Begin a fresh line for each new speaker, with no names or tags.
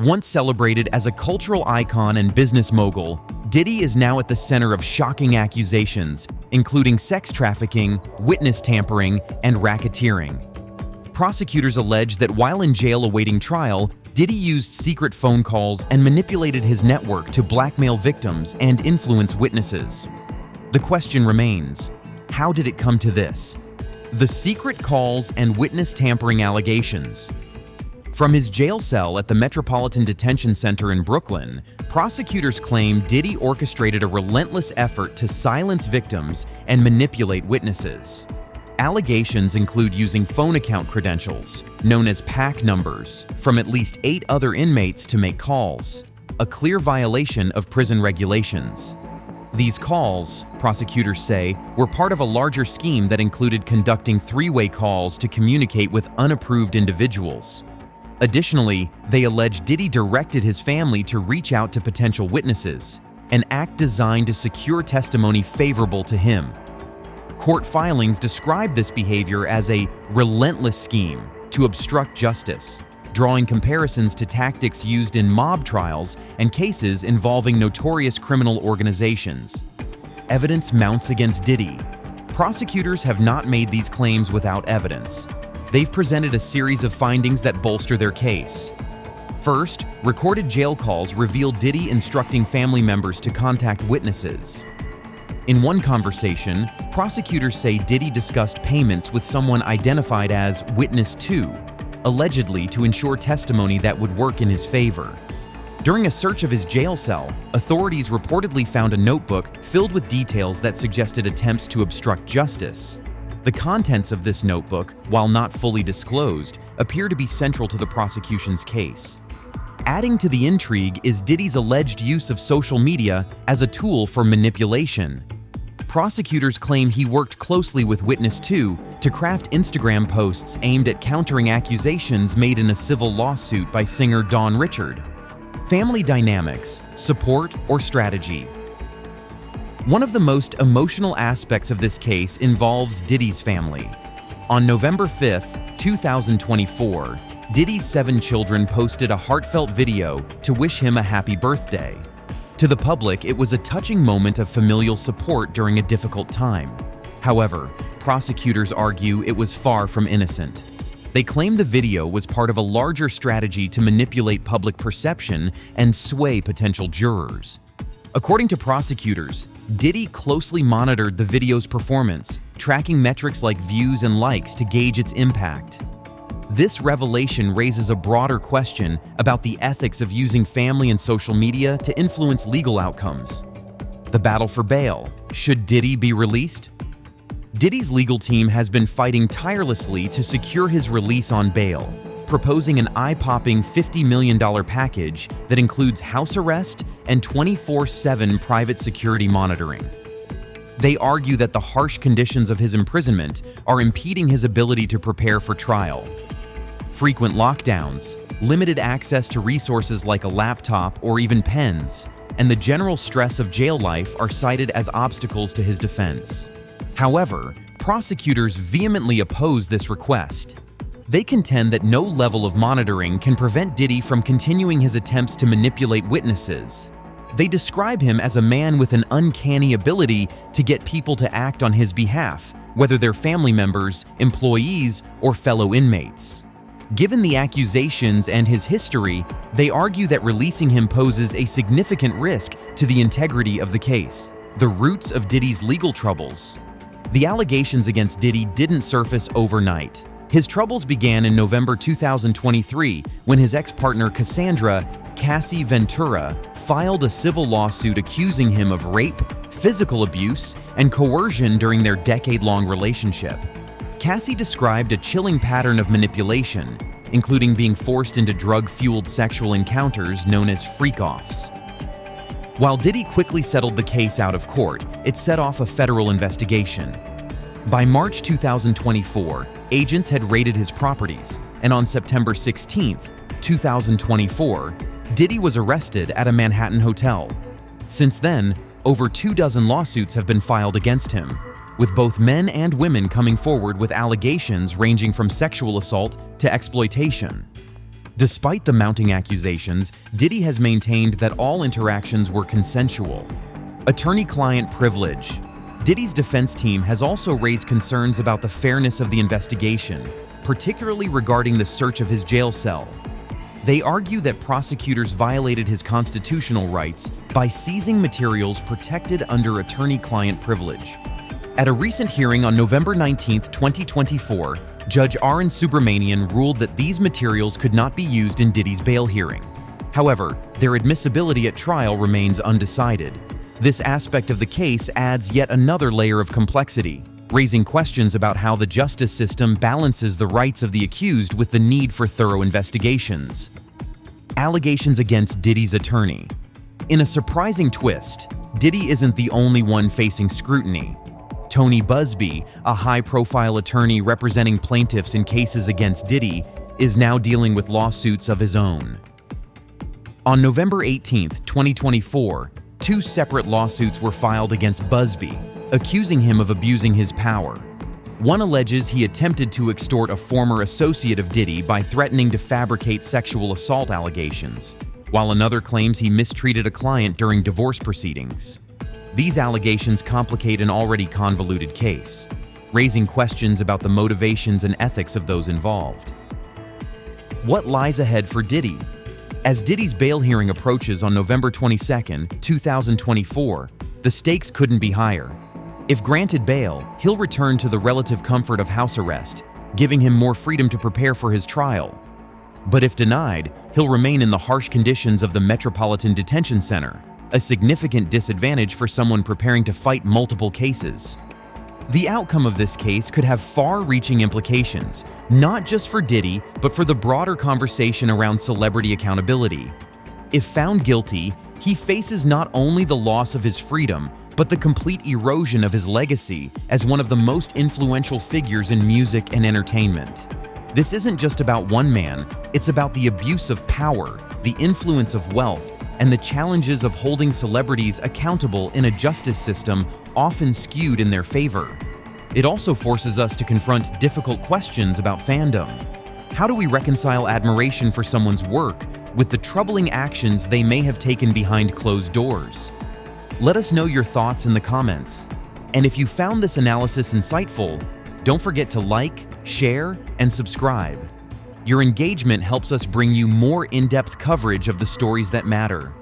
Once celebrated as a cultural icon and business mogul, Diddy is now at the center of shocking accusations, including sex trafficking, witness tampering, and racketeering. Prosecutors allege that while in jail awaiting trial, Diddy used secret phone calls and manipulated his network to blackmail victims and influence witnesses. The question remains, how did it come to this? The secret calls and witness tampering allegations. From his jail cell at the Metropolitan Detention Center in Brooklyn, prosecutors claim Diddy orchestrated a relentless effort to silence victims and manipulate witnesses. Allegations include using phone account credentials, known as PAC numbers, from at least 8 other inmates to make calls, a clear violation of prison regulations. These calls, prosecutors say, were part of a larger scheme that included conducting 3-way calls to communicate with unapproved individuals. Additionally, they allege Diddy directed his family to reach out to potential witnesses, an act designed to secure testimony favorable to him. Court filings describe this behavior as a relentless scheme to obstruct justice, drawing comparisons to tactics used in mob trials and cases involving notorious criminal organizations. Evidence mounts against Diddy. Prosecutors have not made these claims without evidence. They've presented a series of findings that bolster their case. First, recorded jail calls reveal Diddy instructing family members to contact witnesses. In one conversation, prosecutors say Diddy discussed payments with someone identified as Witness 2, allegedly to ensure testimony that would work in his favor. During a search of his jail cell, authorities reportedly found a notebook filled with details that suggested attempts to obstruct justice. The contents of this notebook, while not fully disclosed, appear to be central to the prosecution's case. Adding to the intrigue is Diddy's alleged use of social media as a tool for manipulation. Prosecutors claim he worked closely with Witness 2 to craft Instagram posts aimed at countering accusations made in a civil lawsuit by singer Dawn Richard. Family dynamics, support, or strategy. One of the most emotional aspects of this case involves Diddy's family. On November 5, 2024, Diddy's 7 children posted a heartfelt video to wish him a happy birthday. To the public, it was a touching moment of familial support during a difficult time. However, prosecutors argue it was far from innocent. They claim the video was part of a larger strategy to manipulate public perception and sway potential jurors. According to prosecutors, Diddy closely monitored the video's performance, tracking metrics like views and likes to gauge its impact. This revelation raises a broader question about the ethics of using family and social media to influence legal outcomes. The battle for bail. Should Diddy be released? Diddy's legal team has been fighting tirelessly to secure his release on bail, proposing an eye-popping $50 million package that includes house arrest and 24/7 private security monitoring. They argue that the harsh conditions of his imprisonment are impeding his ability to prepare for trial. Frequent lockdowns, limited access to resources like a laptop or even pens, and the general stress of jail life are cited as obstacles to his defense. However, prosecutors vehemently oppose this request. They contend that no level of monitoring can prevent Diddy from continuing his attempts to manipulate witnesses. They describe him as a man with an uncanny ability to get people to act on his behalf, whether they're family members, employees, or fellow inmates. Given the accusations and his history, they argue that releasing him poses a significant risk to the integrity of the case. The roots of Diddy's legal troubles. The allegations against Diddy didn't surface overnight. His troubles began in November 2023 when his ex-partner Cassandra "Cassie" Ventura filed a civil lawsuit accusing him of rape, physical abuse, and coercion during their decade-long relationship. Cassie described a chilling pattern of manipulation, including being forced into drug-fueled sexual encounters known as freak-offs. While Diddy quickly settled the case out of court, it set off a federal investigation. By March 2024, agents had raided his properties, and on September 16, 2024, Diddy was arrested at a Manhattan hotel. Since then, over 24 lawsuits have been filed against him, with both men and women coming forward with allegations ranging from sexual assault to exploitation. Despite the mounting accusations, Diddy has maintained that all interactions were consensual. Attorney-client privilege. Diddy's defense team has also raised concerns about the fairness of the investigation, particularly regarding the search of his jail cell. They argue that prosecutors violated his constitutional rights by seizing materials protected under attorney-client privilege. At a recent hearing on November 19, 2024, Judge R. N. Subramanian ruled that these materials could not be used in Diddy's bail hearing. However, their admissibility at trial remains undecided. This aspect of the case adds yet another layer of complexity, raising questions about how the justice system balances the rights of the accused with the need for thorough investigations. Allegations against Diddy's attorney. In a surprising twist, Diddy isn't the only one facing scrutiny. Tony Busby, a high-profile attorney representing plaintiffs in cases against Diddy, is now dealing with lawsuits of his own. On November 18, 2024, two separate lawsuits were filed against Busby, accusing him of abusing his power. One alleges he attempted to extort a former associate of Diddy by threatening to fabricate sexual assault allegations, while another claims he mistreated a client during divorce proceedings. These allegations complicate an already convoluted case, raising questions about the motivations and ethics of those involved. What lies ahead for Diddy? As Diddy's bail hearing approaches on November 22, 2024, the stakes couldn't be higher. If granted bail, he'll return to the relative comfort of house arrest, giving him more freedom to prepare for his trial. But if denied, he'll remain in the harsh conditions of the Metropolitan Detention Center, a significant disadvantage for someone preparing to fight multiple cases. The outcome of this case could have far-reaching implications, not just for Diddy, but for the broader conversation around celebrity accountability. If found guilty, he faces not only the loss of his freedom, but the complete erosion of his legacy as one of the most influential figures in music and entertainment. This isn't just about one man, it's about the abuse of power, the influence of wealth, and the challenges of holding celebrities accountable in a justice system often skewed in their favor. It also forces us to confront difficult questions about fandom. How do we reconcile admiration for someone's work with the troubling actions they may have taken behind closed doors? Let us know your thoughts in the comments. And if you found this analysis insightful, don't forget to like, share, and subscribe. Your engagement helps us bring you more in-depth coverage of the stories that matter.